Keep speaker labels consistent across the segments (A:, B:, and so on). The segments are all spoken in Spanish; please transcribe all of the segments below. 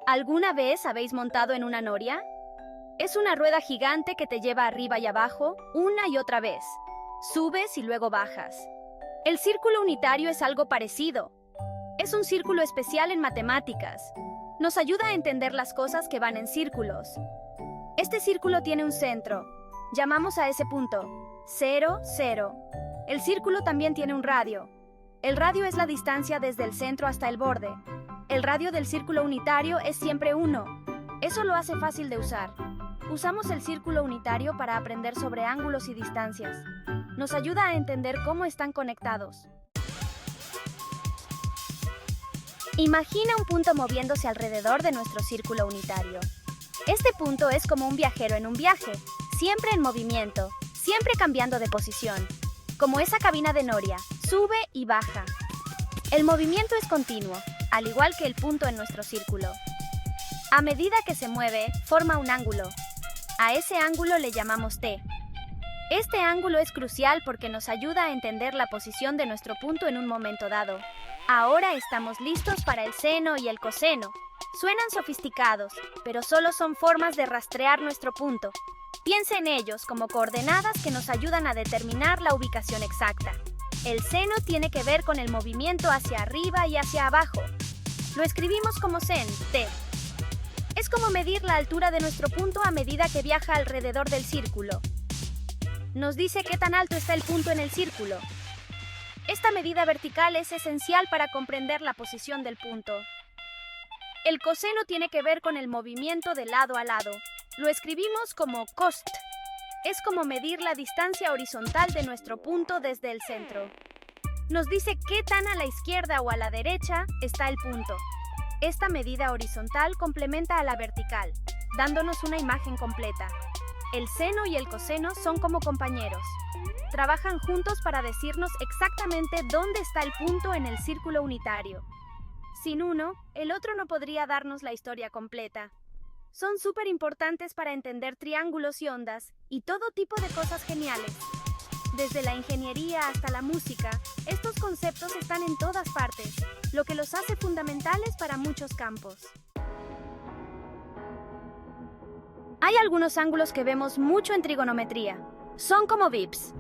A: ¿Alguna vez habéis montado en una noria? Es una rueda gigante que te lleva arriba y abajo, una y otra vez. Subes y luego bajas. El círculo unitario es algo parecido. Es un círculo especial en matemáticas. Nos ayuda a entender las cosas que van en círculos. Este círculo tiene un centro. Llamamos a ese punto 0, 0. El círculo también tiene un radio. El radio es la distancia desde el centro hasta el borde. El radio del círculo unitario es siempre 1. Eso lo hace fácil de usar. Usamos el círculo unitario para aprender sobre ángulos y distancias. Nos ayuda a entender cómo están conectados. Imagina un punto moviéndose alrededor de nuestro círculo unitario. Este punto es como un viajero en un viaje, siempre en movimiento, siempre cambiando de posición. Como esa cabina de noria, sube y baja. El movimiento es continuo, al igual que el punto en nuestro círculo. A medida que se mueve, forma un ángulo. A ese ángulo le llamamos T. Este ángulo es crucial porque nos ayuda a entender la posición de nuestro punto en un momento dado. Ahora estamos listos para el seno y el coseno. Suenan sofisticados, pero solo son formas de rastrear nuestro punto. Piensa en ellos como coordenadas que nos ayudan a determinar la ubicación exacta. El seno tiene que ver con el movimiento hacia arriba y hacia abajo. Lo escribimos como sen, T. Es como medir la altura de nuestro punto a medida que viaja alrededor del círculo. Nos dice qué tan alto está el punto en el círculo. Esta medida vertical es esencial para comprender la posición del punto. El coseno tiene que ver con el movimiento de lado a lado. Lo escribimos como cost. Es como medir la distancia horizontal de nuestro punto desde el centro. Nos dice qué tan a la izquierda o a la derecha está el punto. Esta medida horizontal complementa a la vertical, dándonos una imagen completa. El seno y el coseno son como compañeros. Trabajan juntos para decirnos exactamente dónde está el punto en el círculo unitario. Sin uno, el otro no podría darnos la historia completa. Son súper importantes para entender triángulos y ondas y todo tipo de cosas geniales. Desde la ingeniería hasta la música, estos conceptos están en todas partes, lo que los hace fundamentales para muchos campos. Hay algunos ángulos que vemos mucho en trigonometría. Son como VIPs.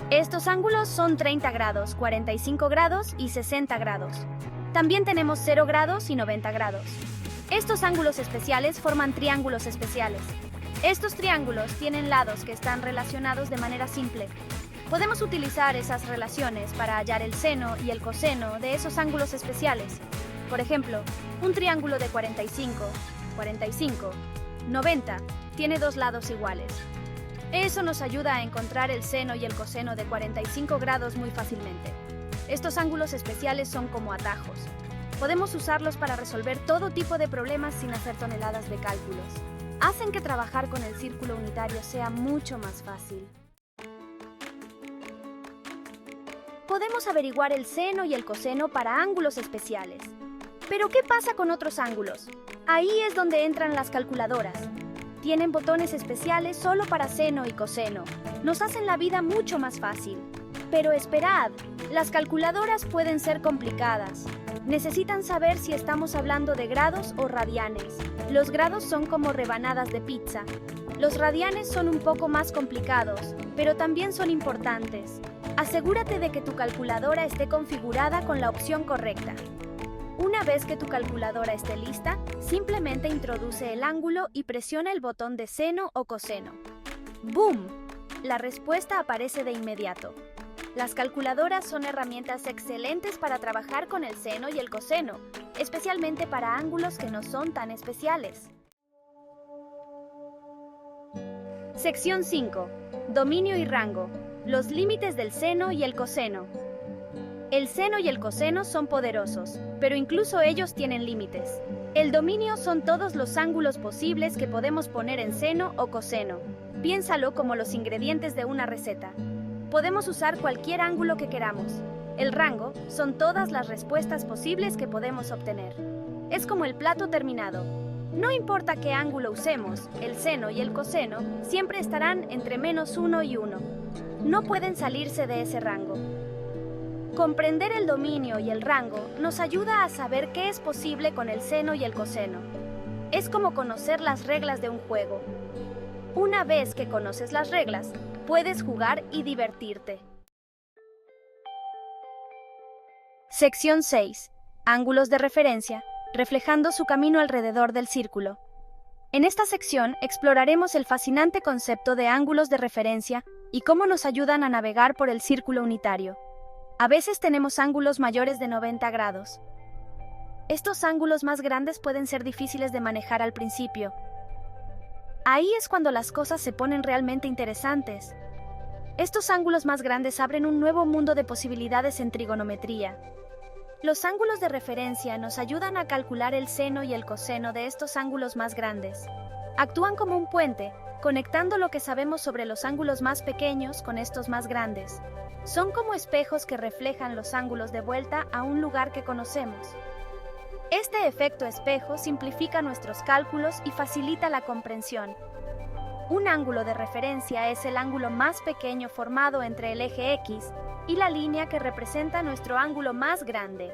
A: Estos ángulos son 30 grados, 45 grados y 60 grados. También tenemos 0 grados y 90 grados. Estos ángulos especiales forman triángulos especiales. Estos triángulos tienen lados que están relacionados de manera simple. Podemos utilizar esas relaciones para hallar el seno y el coseno de esos ángulos especiales. Por ejemplo, un triángulo de 45, 45, 90 tiene dos lados iguales. Eso nos ayuda a encontrar el seno y el coseno de 45 grados muy fácilmente. Estos ángulos especiales son como atajos. Podemos usarlos para resolver todo tipo de problemas sin hacer toneladas de cálculos. Hacen que trabajar con el círculo unitario sea mucho más fácil. Podemos averiguar el seno y el coseno para ángulos especiales. Pero ¿qué pasa con otros ángulos? Ahí es donde entran las calculadoras. Tienen botones especiales solo para seno y coseno. Nos hacen la vida mucho más fácil. Pero esperad, las calculadoras pueden ser complicadas. Necesitan saber si estamos hablando de grados o radianes. Los grados son como rebanadas de pizza. Los radianes son un poco más complicados, pero también son importantes. Asegúrate de que tu calculadora esté configurada con la opción correcta. Una vez que tu calculadora esté lista, simplemente introduce el ángulo y presiona el botón de seno o coseno. ¡Boom! La respuesta aparece de inmediato. Las calculadoras son herramientas excelentes para trabajar con el seno y el coseno, especialmente para ángulos que no son tan especiales. Sección 5. Dominio y rango. Los límites del seno y el coseno. El seno y el coseno son poderosos, pero incluso ellos tienen límites. El dominio son todos los ángulos posibles que podemos poner en seno o coseno. Piénsalo como los ingredientes de una receta. Podemos usar cualquier ángulo que queramos. El rango son todas las respuestas posibles que podemos obtener. Es como el plato terminado. No importa qué ángulo usemos, el seno y el coseno siempre estarán entre -1 y 1. No pueden salirse de ese rango. Comprender el dominio y el rango nos ayuda a saber qué es posible con el seno y el coseno. Es como conocer las reglas de un juego. Una vez que conoces las reglas, puedes jugar y divertirte. Sección 6. Ángulos de referencia, reflejando su camino alrededor del círculo. En esta sección exploraremos el fascinante concepto de ángulos de referencia y cómo nos ayudan a navegar por el círculo unitario. A veces tenemos ángulos mayores de 90 grados. Estos ángulos más grandes pueden ser difíciles de manejar al principio. Ahí es cuando las cosas se ponen realmente interesantes. Estos ángulos más grandes abren un nuevo mundo de posibilidades en trigonometría. Los ángulos de referencia nos ayudan a calcular el seno y el coseno de estos ángulos más grandes. Actúan como un puente, conectando lo que sabemos sobre los ángulos más pequeños con estos más grandes. Son como espejos que reflejan los ángulos de vuelta a un lugar que conocemos. Este efecto espejo simplifica nuestros cálculos y facilita la comprensión. Un ángulo de referencia es el ángulo más pequeño formado entre el eje X y la línea que representa nuestro ángulo más grande.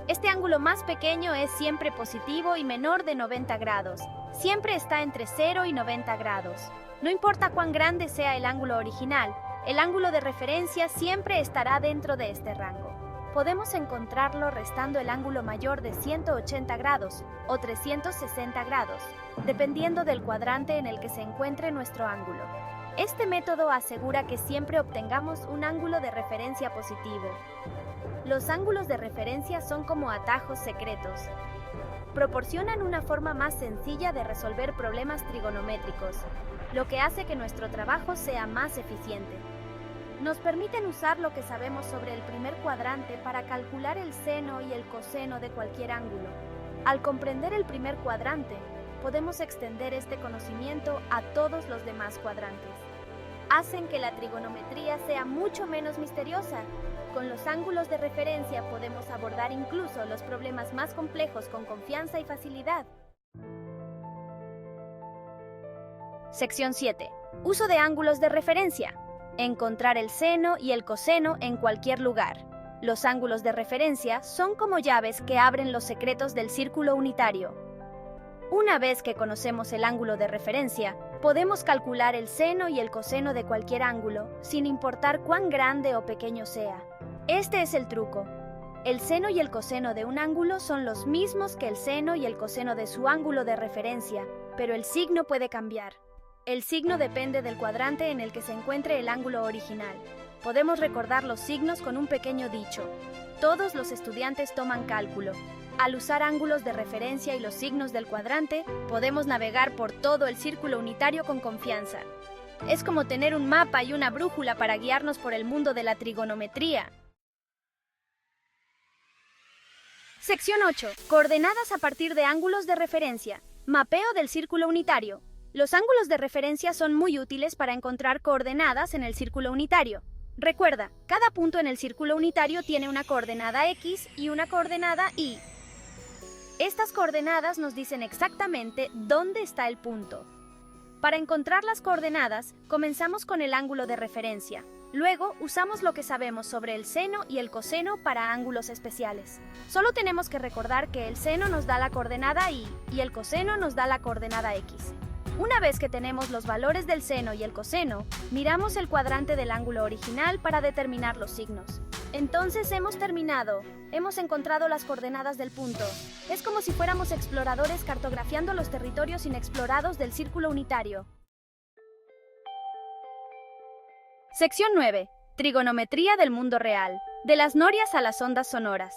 A: Este ángulo más pequeño es siempre positivo y menor de 90 grados. Siempre está entre 0 y 90 grados. No importa cuán grande sea el ángulo original, el ángulo de referencia siempre estará dentro de este rango. Podemos encontrarlo restando el ángulo mayor de 180 grados o 360 grados, dependiendo del cuadrante en el que se encuentre nuestro ángulo. Este método asegura que siempre obtengamos un ángulo de referencia positivo. Los ángulos de referencia son como atajos secretos. Proporcionan una forma más sencilla de resolver problemas trigonométricos, lo que hace que nuestro trabajo sea más eficiente. Nos permiten usar lo que sabemos sobre el primer cuadrante para calcular el seno y el coseno de cualquier ángulo. Al comprender el primer cuadrante, podemos extender este conocimiento a todos los demás cuadrantes. Hacen que la trigonometría sea mucho menos misteriosa. Con los ángulos de referencia podemos abordar incluso los problemas más complejos con confianza y facilidad. Sección 7. Uso de ángulos de referencia. Encontrar el seno y el coseno en cualquier lugar. Los ángulos de referencia son como llaves que abren los secretos del círculo unitario. Una vez que conocemos el ángulo de referencia, podemos calcular el seno y el coseno de cualquier ángulo, sin importar cuán grande o pequeño sea. Este es el truco. El seno y el coseno de un ángulo son los mismos que el seno y el coseno de su ángulo de referencia, pero el signo puede cambiar. El signo depende del cuadrante en el que se encuentre el ángulo original. Podemos recordar los signos con un pequeño dicho. Todos los estudiantes toman cálculo. Al usar ángulos de referencia y los signos del cuadrante, podemos navegar por todo el círculo unitario con confianza. Es como tener un mapa y una brújula para guiarnos por el mundo de la trigonometría. Sección 8. Coordenadas a partir de ángulos de referencia. Mapeo del círculo unitario. Los ángulos de referencia son muy útiles para encontrar coordenadas en el círculo unitario. Recuerda, cada punto en el círculo unitario tiene una coordenada X y una coordenada Y. Estas coordenadas nos dicen exactamente dónde está el punto. Para encontrar las coordenadas, comenzamos con el ángulo de referencia. Luego, usamos lo que sabemos sobre el seno y el coseno para ángulos especiales. Solo tenemos que recordar que el seno nos da la coordenada Y y el coseno nos da la coordenada X. Una vez que tenemos los valores del seno y el coseno, miramos el cuadrante del ángulo original para determinar los signos. Entonces hemos terminado. Hemos encontrado las coordenadas del punto. Es como si fuéramos exploradores cartografiando los territorios inexplorados del círculo unitario. Sección 9. Trigonometría del mundo real. De las norias a las ondas sonoras.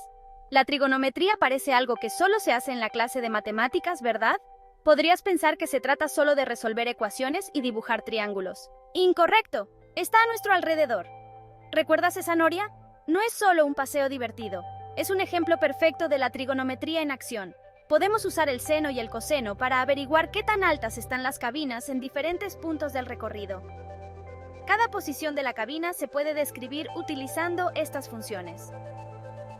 A: La trigonometría parece algo que solo se hace en la clase de matemáticas, ¿verdad? Podrías pensar que se trata solo de resolver ecuaciones y dibujar triángulos. Incorrecto. Está a nuestro alrededor. ¿Recuerdas esa noria? No es solo un paseo divertido. Es un ejemplo perfecto de la trigonometría en acción. Podemos usar el seno y el coseno para averiguar qué tan altas están las cabinas en diferentes puntos del recorrido. Cada posición de la cabina se puede describir utilizando estas funciones.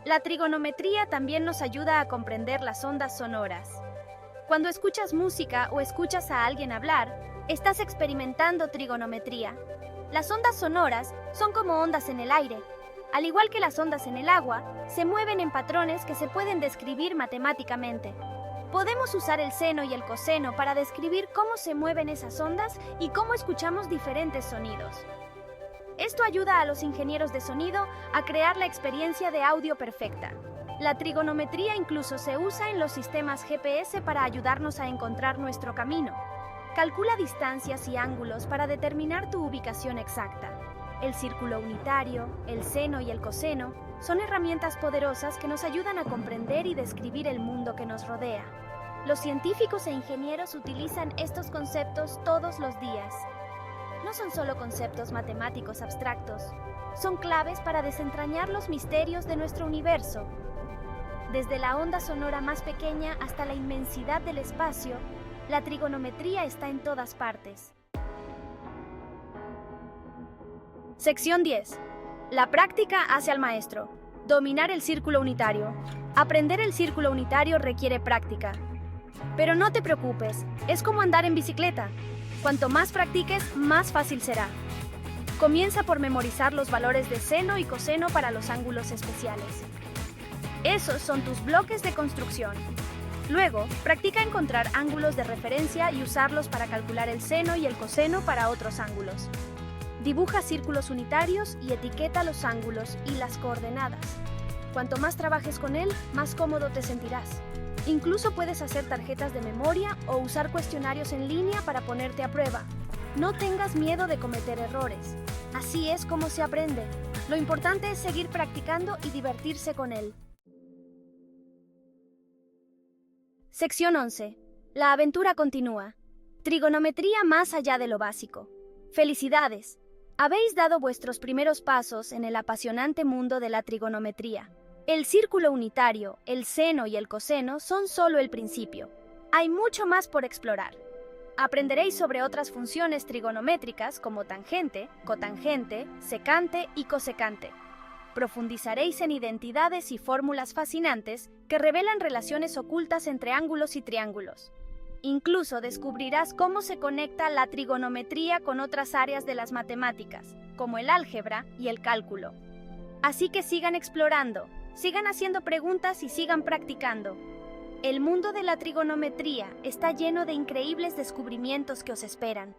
A: La trigonometría también nos ayuda a comprender las ondas sonoras. Cuando escuchas música o escuchas a alguien hablar, estás experimentando trigonometría. Las ondas sonoras son como ondas en el aire. Al igual que las ondas en el agua, se mueven en patrones que se pueden describir matemáticamente. Podemos usar el seno y el coseno para describir cómo se mueven esas ondas y cómo escuchamos diferentes sonidos. Esto ayuda a los ingenieros de sonido a crear la experiencia de audio perfecta. La trigonometría incluso se usa en los sistemas GPS para ayudarnos a encontrar nuestro camino. Calcula distancias y ángulos para determinar tu ubicación exacta. El círculo unitario, el seno y el coseno son herramientas poderosas que nos ayudan a comprender y describir el mundo que nos rodea. Los científicos e ingenieros utilizan estos conceptos todos los días. No son solo conceptos matemáticos abstractos, son claves para desentrañar los misterios de nuestro universo. Desde la onda sonora más pequeña hasta la inmensidad del espacio, la trigonometría está en todas partes. Sección 10. La práctica hace al maestro. Dominar el círculo unitario. Aprender el círculo unitario requiere práctica. Pero no te preocupes, es como andar en bicicleta. Cuanto más practiques, más fácil será. Comienza por memorizar los valores de seno y coseno para los ángulos especiales. Esos son tus bloques de construcción. Luego, practica encontrar ángulos de referencia y usarlos para calcular el seno y el coseno para otros ángulos. Dibuja círculos unitarios y etiqueta los ángulos y las coordenadas. Cuanto más trabajes con él, más cómodo te sentirás. Incluso puedes hacer tarjetas de memoria o usar cuestionarios en línea para ponerte a prueba. No tengas miedo de cometer errores. Así es como se aprende. Lo importante es seguir practicando y divertirse con él. Sección 11. La aventura continúa. Trigonometría más allá de lo básico. ¡Felicidades! Habéis dado vuestros primeros pasos en el apasionante mundo de la trigonometría. El círculo unitario, el seno y el coseno son solo el principio. Hay mucho más por explorar. Aprenderéis sobre otras funciones trigonométricas como tangente, cotangente, secante y cosecante. Profundizaréis en identidades y fórmulas fascinantes que revelan relaciones ocultas entre ángulos y triángulos. Incluso descubrirás cómo se conecta la trigonometría con otras áreas de las matemáticas, como el álgebra y el cálculo. Así que sigan explorando, sigan haciendo preguntas y sigan practicando. El mundo de la trigonometría está lleno de increíbles descubrimientos que os esperan.